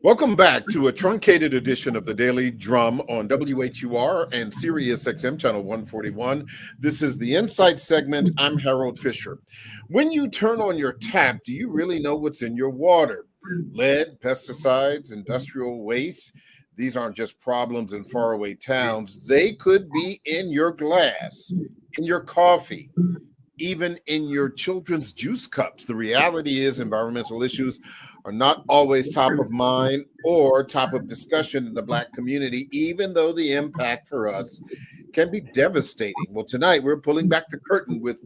Welcome back to a truncated edition of the Daily Drum on WHUR and Sirius XM Channel 141. This is the Insight segment. I'm Harold Fisher. When you turn on your tap, do you really know what's in your water? Lead, pesticides, industrial waste. These aren't just problems in faraway towns. They could be in your glass, in your coffee, even in your children's juice cups. The reality is environmental issues are not always top of mind or top of discussion in the Black community, even though the impact for us can be devastating. Well, tonight we're pulling back the curtain with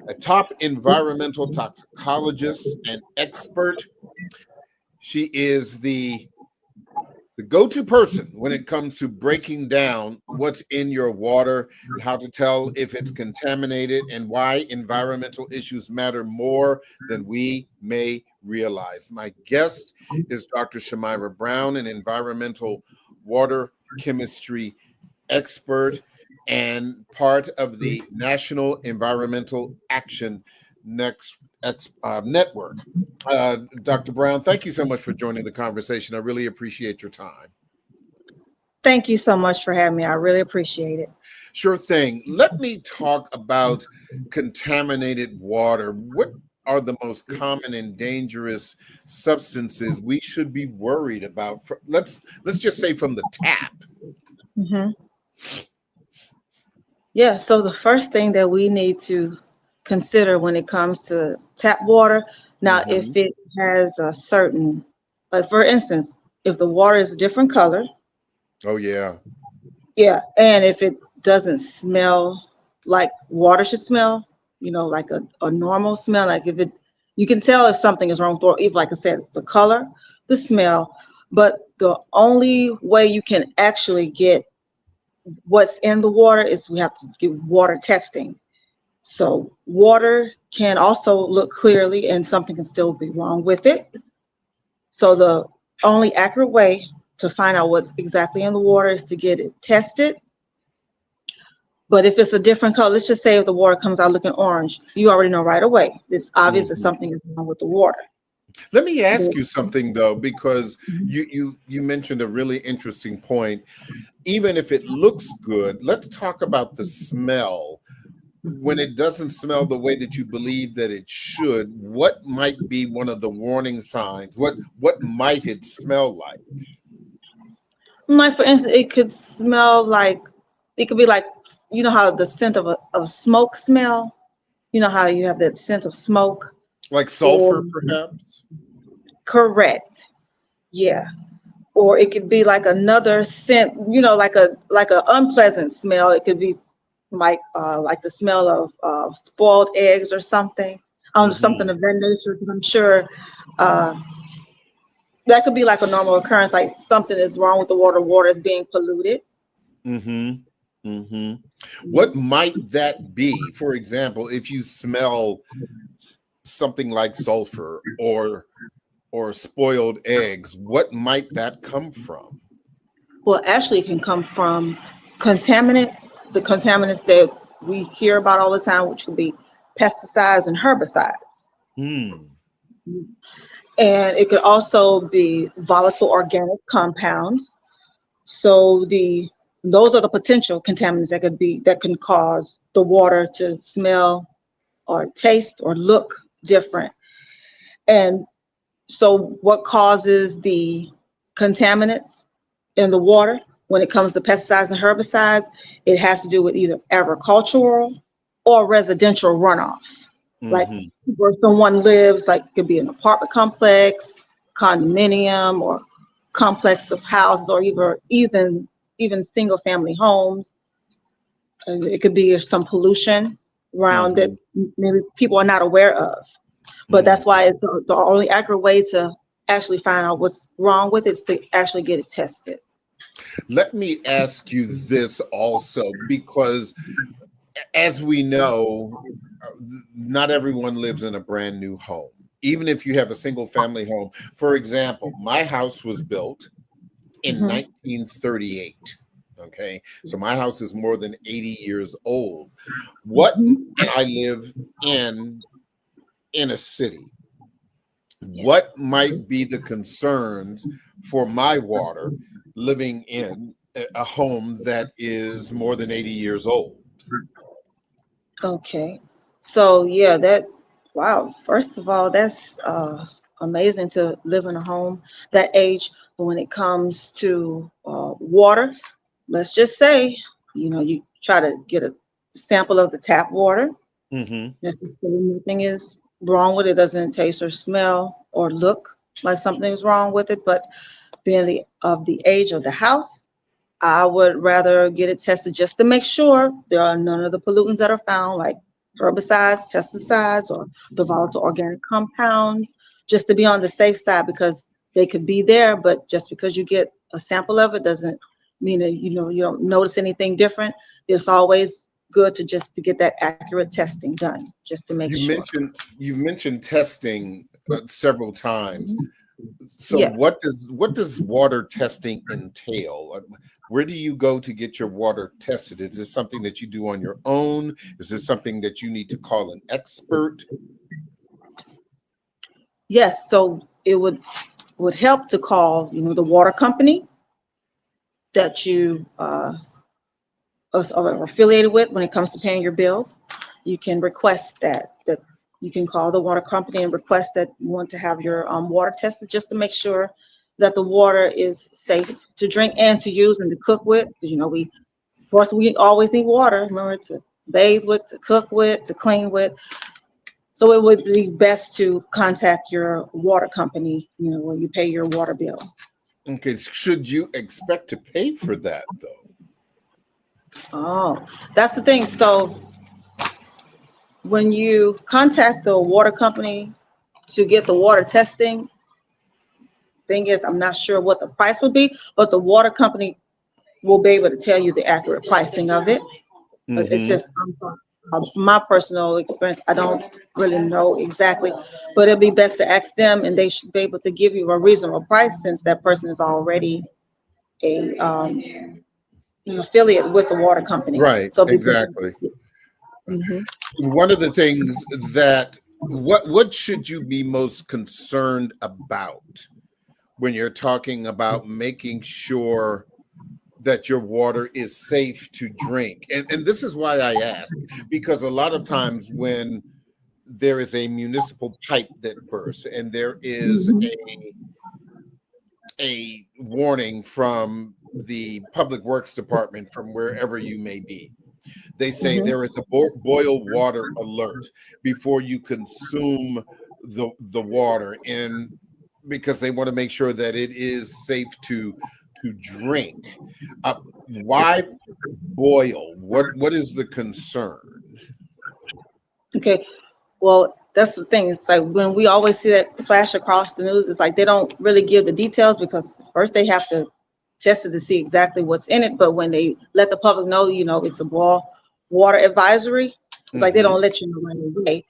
a top environmental toxicologist and expert. She is the go-to person when it comes to breaking down what's in your water, how to tell if it's contaminated, and why environmental issues matter more than we may realize. My guest is Dr. Shamira Brown, an environmental water chemistry expert and part of the National Environmental Action Network. Dr. Brown, thank you so much for joining the conversation. I really appreciate your time. Thank you so much for having me. I really appreciate it. Sure thing. Let me talk about contaminated water. What are the most common and dangerous substances we should be worried about? Let's just say from the tap. Mm-hmm. Yeah, so the first thing that we need to consider when it comes to tap water, now if it has a certain, like for instance, if the water is a different color. Oh yeah. Yeah, and if it doesn't smell like water should smell, like a normal smell, like if it, you can tell if something is wrong with water, if, like I said, the color, the smell, but the only way you can actually get what's in the water is we have to get water testing. So water can also look clearly and something can still be wrong with it. So the only accurate way to find out what's exactly in the water is to get it tested. But if it's a different color, let's just say if the water comes out looking orange, you already know right away. It's obvious that something is wrong with the water. Let me ask you something though, because you mentioned a really interesting point. Even if it looks good, let's talk about the smell. When it doesn't smell the way that you believe that it should, what might be one of the warning signs? What might it smell like? Like for instance, it could smell like, it could be like, you know how the scent of smoke smell? You know how you have that scent of smoke? Like sulfur, perhaps? Correct. Yeah. Or it could be like another scent, like a unpleasant smell. It could be like the smell of spoiled eggs or something. I don't know, something of that nature, because I'm sure that could be like a normal occurrence, like something is wrong with the water. Water is being polluted. What might that be? For example, if you smell something like sulfur or spoiled eggs, what might that come from? Well, actually, it can come from contaminants, the contaminants that we hear about all the time, which could be pesticides and herbicides. And it could also be volatile organic compounds. So those are the potential contaminants that can cause the water to smell or taste or look different. And so what causes the contaminants in the water when it comes to pesticides and herbicides? It has to do with either agricultural or residential runoff. Like where someone lives, like it could be an apartment complex, condominium, or complex of houses, or even single family homes. And it could be some pollution around that maybe people are not aware of. But that's why it's the only accurate way to actually find out what's wrong with it is to actually get it tested. Let me ask you this also, because as we know, not everyone lives in a brand new home. Even if you have a single family home. For example, my house was built in 1938. Okay, so my house is more than 80 years old. And I live in a city. What Yes. might be the concerns for my water living in a home that is more than 80 years old? Okay. So yeah, wow. First of all, that's amazing to live in a home that age. But when it comes to water, let's just say, you try to get a sample of the tap water. Hmm. Necessarily nothing is wrong with it. Doesn't taste or smell or look like something's wrong with it. But being of the age of the house, I would rather get it tested just to make sure there are none of the pollutants that are found, like herbicides, pesticides, or the volatile organic compounds, just to be on the safe side because they could be there, but just because you get a sample of it doesn't mean that you don't notice anything different. It's always good to get that accurate testing done just to make You sure. mentioned you mentioned testing several times. So Yeah. what does water testing entail? Where do you go to get your water tested? Is this something that you do on your own? Is this something that you need to call an expert? Yes. So it would help to call, the water company that you are affiliated with when it comes to paying your bills. You can request that you can call the water company and request that you want to have your water tested just to make sure that the water is safe to drink and to use and to cook with. Because we, of course, we always need water. Remember, to bathe with, to cook with, to clean with. So it would be best to contact your water company, when you pay your water bill. Okay, should you expect to pay for that though? Oh, that's the thing. So when you contact the water company to get the water testing, thing is, I'm not sure what the price would be, but the water company will be able to tell you the accurate pricing of it. It's Hmm. just, I'm sorry, my personal experience, I don't really know exactly, but it'd be best to ask them, and they should be able to give you a reasonable price since that person is already a an affiliate with the water company. Right, So it'd be good. exactly. Mhm. One of the things that what should you be most concerned about when you're talking about making sure that your water is safe to drink? And this is why I ask, because a lot of times when there is a municipal pipe that bursts and there is Mhm. a warning from the public works department from wherever you may be, they say Mhm. there is a boil water alert before you consume the water, and because they want to make sure that it is safe to drink. uh, why boil? What is the concern? Okay. Well, that's the thing. It's like when we always see that flash across the news, it's like they don't really give the details because first they have to test it to see exactly what's in it. But when they let the public know, it's a boil water advisory, it's like they Hmm. don't let you know right away.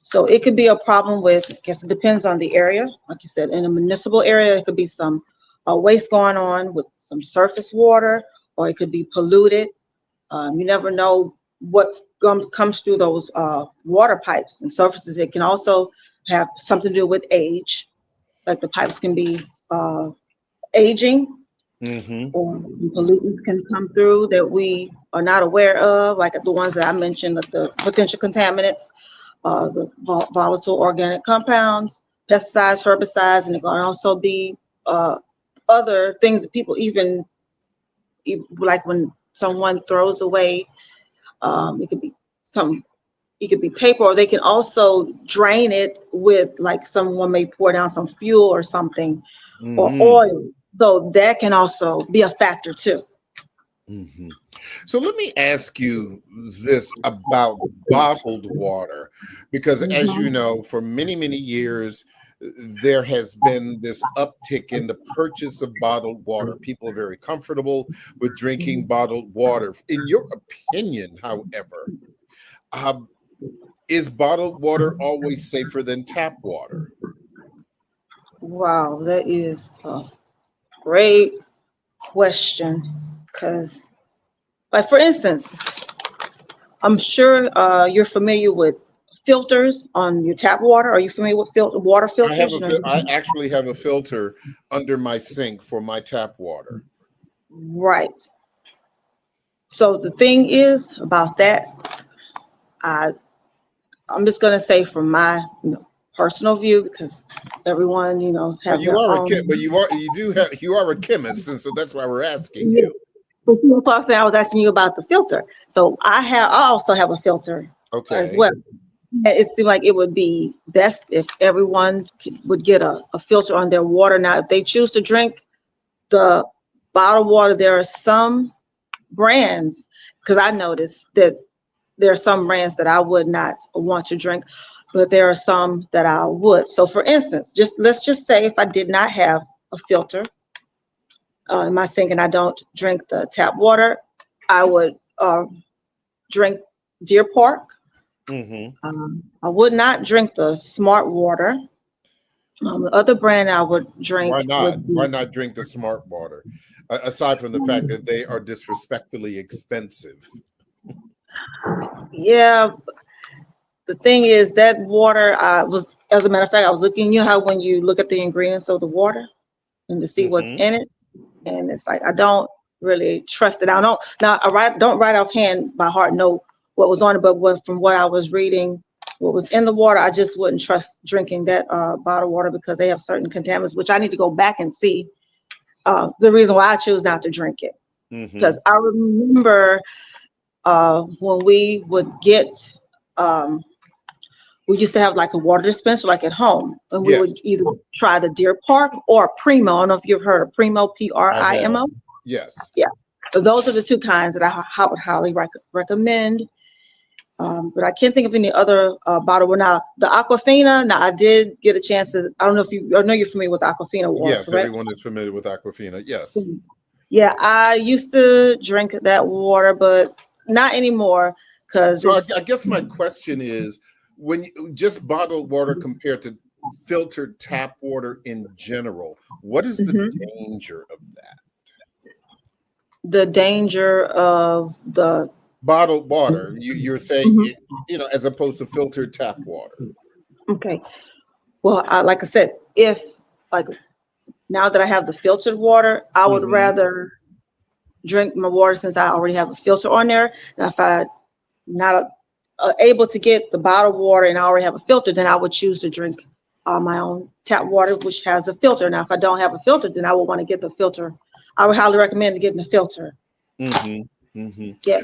So it could be a problem with, I guess it depends on the area. Like you said, in a municipal area, it could be some waste going on with some surface water, or it could be polluted. You never know what comes through those water pipes and surfaces. It can also have something to do with age, like the pipes can be aging, Hmm. or pollutants can come through that we are not aware of, like the ones that I mentioned, like the potential contaminants, the volatile organic compounds, pesticides, herbicides, and it can also be uh, other things that people like when someone throws away. It could be some, it could be paper, or they can also drain it with, like, someone may pour down some fuel or something, or Hmm. oil. So that can also be a factor too. Hmm. So let me ask you this about bottled water, because as you Mhm. know, for many, many years, there has been this uptick in the purchase of bottled water. People are very comfortable with drinking bottled water. In your opinion, however, um, is bottled water always safer than tap water? Wow, that is a great question. Because, like, for instance, I'm sure you're familiar with filters on your tap water? Are you familiar with water I have filters? a I actually have a filter under my sink for my tap water. Right. So the thing is about that, I'm just going to say from my personal view, because everyone, But have their own. but you are a chemist, and so that's why we're asking Yes. you. I was asking you about the filter. So I also have a filter as Okay. well. And it seemed like it would be best if everyone would get a filter on their water. Now, if they choose to drink the bottled water, there are some brands, because I noticed that there are some brands that I would not want to drink, but there are some that I would. So for instance, let's just say if I did not have a filter in my sink and I don't drink the tap water, I would drink Deer Park. I would not drink the Smart Water. The other brand I would drink Why not? would be, Why not drink the smart water? Aside from the fact that they are disrespectfully expensive. yeah. The thing is that water, as a matter of fact, I was looking, how when you look at the ingredients of the water and to see what's in it, and it's like I don't really trust it. Don't write offhand by heart know what was on it, but from what I was reading, what was in the water, I just wouldn't trust drinking that bottled water because they have certain contaminants, which I need to go back and see the reason why I choose not to drink it. Because I remember when we would get, we used to have like a water dispenser like at home, and we would either try the Deer Park or Primo. I don't know if you've heard of Primo, Primo. Yes. Yeah. So those are the two kinds that I would highly recommend. But I can't think of any other bottle. Now, the Aquafina, I did get a chance to, I know you're familiar with Aquafina water, yes, correct? Everyone is familiar with Aquafina, yes. Yeah, I used to drink that water, but not anymore. So I guess my question is, when just bottled water compared to filtered tap water in general, what is the danger of that? The danger of the bottled water, you're saying, as opposed to filtered tap water. Okay. Well, like I said, if now that I have the filtered water, I would rather drink my water since I already have a filter on there. And if I'm not able to get the bottled water and I already have a filter, then I would choose to drink my own tap water, which has a filter. Now, if I don't have a filter, then I would want to get the filter. I would highly recommend getting the filter. Yes.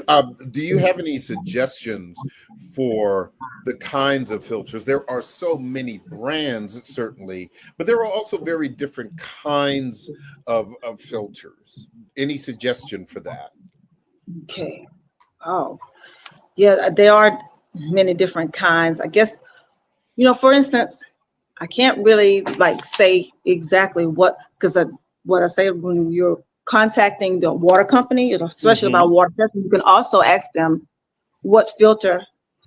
Do you have any suggestions for the kinds of filters? There are so many brands, certainly, but there are also very different kinds of filters. Any suggestion for that? Okay. Oh, yeah, there are many different kinds. I guess, for instance, I can't really say exactly because what I say when you're contacting the water company, especially about water testing, you can also ask them what filter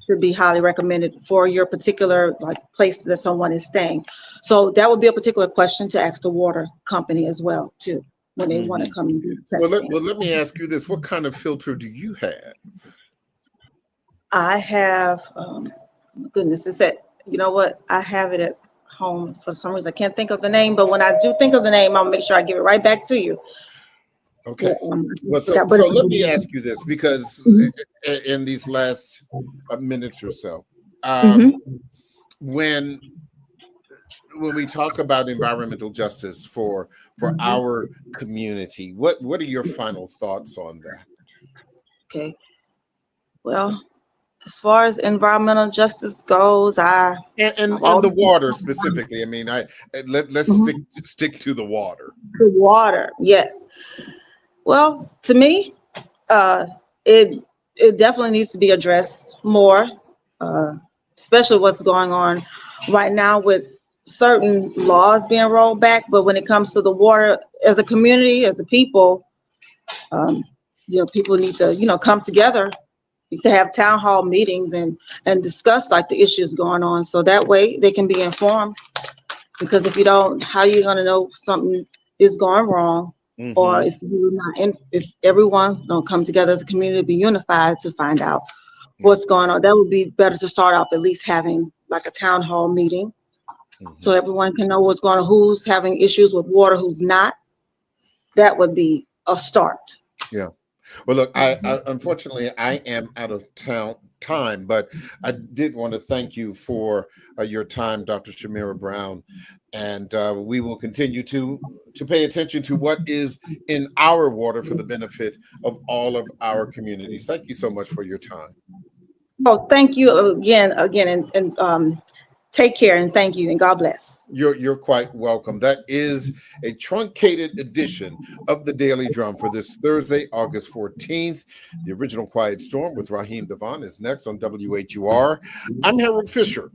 should be highly recommended for your particular place that someone is staying. So that would be a particular question to ask the water company as well too when they want to come and do testing. Well, let me ask you this: what kind of filter do you have? I have. Goodness, it's at. You know what? I have it at home for some reason. I can't think of the name, but when I do think of the name, I'll make sure I give it right back to you. Okay. Well, so let me ask you this, because in these last minutes or so, when we talk about environmental justice for our community, what are your final thoughts on that? Okay. Well, as far as environmental justice goes, and the water specifically. I mean, let's stick to the water. The water, yes. Well, to me, it definitely needs to be addressed more, especially what's going on right now with certain laws being rolled back. But when it comes to the water, as a community, as a people, people need to, come together. You can have town hall meetings and discuss the issues going on, so that way they can be informed. Because if you don't, how are you going to know something is going wrong? Or if you're not if everyone don't come together as a community, be unified to find out what's going on. That would be better to start off at least having like a town hall meeting so everyone can know what's going on, who's having issues with water, who's not. That would be a start. Yeah. Well, look, I unfortunately I am out of time, but I did want to thank you for your time, Dr. Shamira Brown, and we will continue to pay attention to what is in our water for the benefit of all of our communities. Thank you so much for your time. Oh, thank you again, and take care and thank you and God bless. You're quite welcome. That is a truncated edition of the Daily Drum for this Thursday, August 14th. The original Quiet Storm with Raheem Devon is next on WHUR. I'm Harold Fisher.